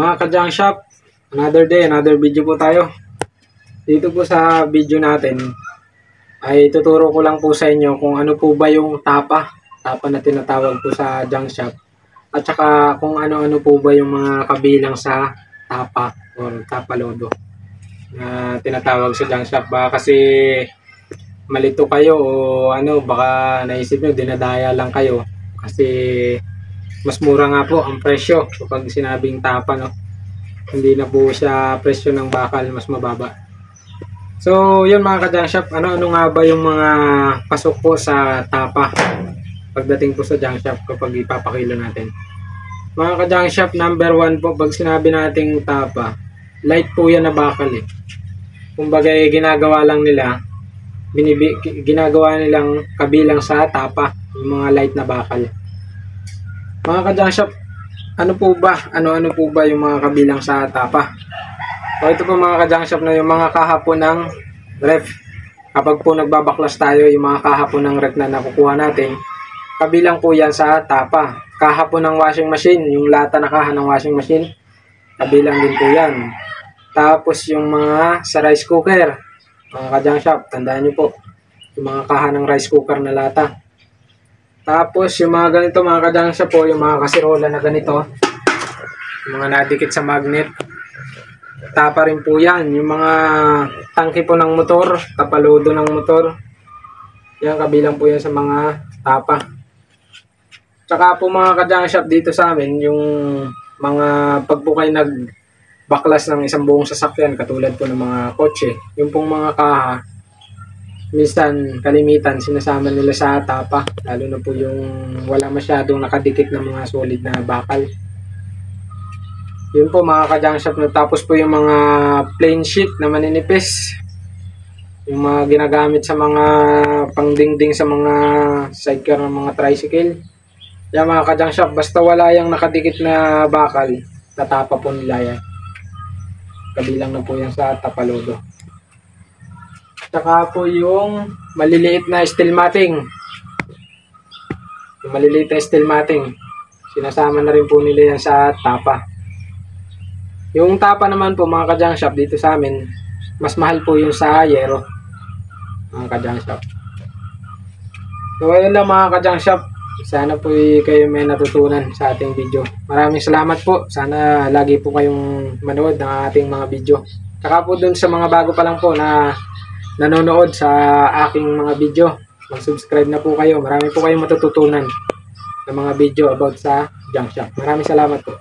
Mga ka-junk shop, another day, another video po tayo. Dito po sa video natin ay tuturo ko lang po sa inyo kung ano po ba yung tapa na tinatawag po sa junk shop. At saka kung ano-ano po ba yung mga kabilang sa tapa or tapalodo na tinatawag sa junk shop. Baka kasi malito kayo o baka naisip nyo dinadaya lang kayo kasi mas mura nga po ang presyo kapag sinabing tapa, no? Hindi na po siya presyo ng bakal, mas mababa. So, yun mga ka-junk shop, ano nga ba yung mga pasok po sa tapa pagdating po sa junk shop kapag ipapakilo natin? Mga ka-junk shop, number 1 po, pag sinabi nating tapa, light po yan na bakal eh. Kumbaga ginagawa lang nila, ginagawa nilang kabilang sa tapa, yung mga light na bakal. Mga ka-junk shop, ano po ba yung mga kabilang sa tapa? So ito po mga ka-junk shop na yung mga kahapon ng ref. Kapag po nagbabaklas tayo, yung mga kahapon ng ref na nakukuha natin, kabilang po yan sa tapa. Kahapon ng washing machine, yung lata na kaha ng washing machine, kabilang din po yan. Tapos yung mga sa rice cooker, mga ka-junk shop, tandaan nyo po, yung mga kaha ng rice cooker na lata. Tapos yung mga ganito mga ka-junk shop po, yung mga kasirola na ganito, yung mga nadikit sa magnet, tapa rin po yan. Yung mga tangke po ng motor, tapalodo ng motor, yan kabilang po yan sa mga tapa. Tsaka po mga ka-junk shop dito sa amin, yung mga pag po kayo nagbaklas ng isang buong sasakyan, katulad po ng mga kotse, yung pong mga kaha, minsan kalimitan sinasama nila sa tapa, lalo na po yung wala masyadong nakadikit na mga solid na bakal. Yun po mga ka-junk shop. Tapos po yung mga plain sheet na maninipis, yung mga ginagamit sa mga pangdingding sa mga sidecar ng mga tricycle, yan mga ka-junk shop, basta wala yung nakadikit na bakal, tatapa po nila yan. Kabilang na po yan sa tapalodo. Saka po yung maliliit na steel matting. Yung maliliit na steel matting, sinasama na rin po nila yan sa tapa. Yung tapa naman po mga ka-junk shop dito sa amin, mas mahal po yung sa yero, mga ka-junk shop. So ayun lang mga ka-junk shop, sana po kayo may natutunan sa ating video. Maraming salamat po, sana lagi po kayong manood ng ating mga video. Saka po dun sa mga bago pa lang po na nanonood sa aking mga video, mag-subscribe na po kayo. Marami po kayong matututunan ng mga video about sa junk shop. Maraming salamat po.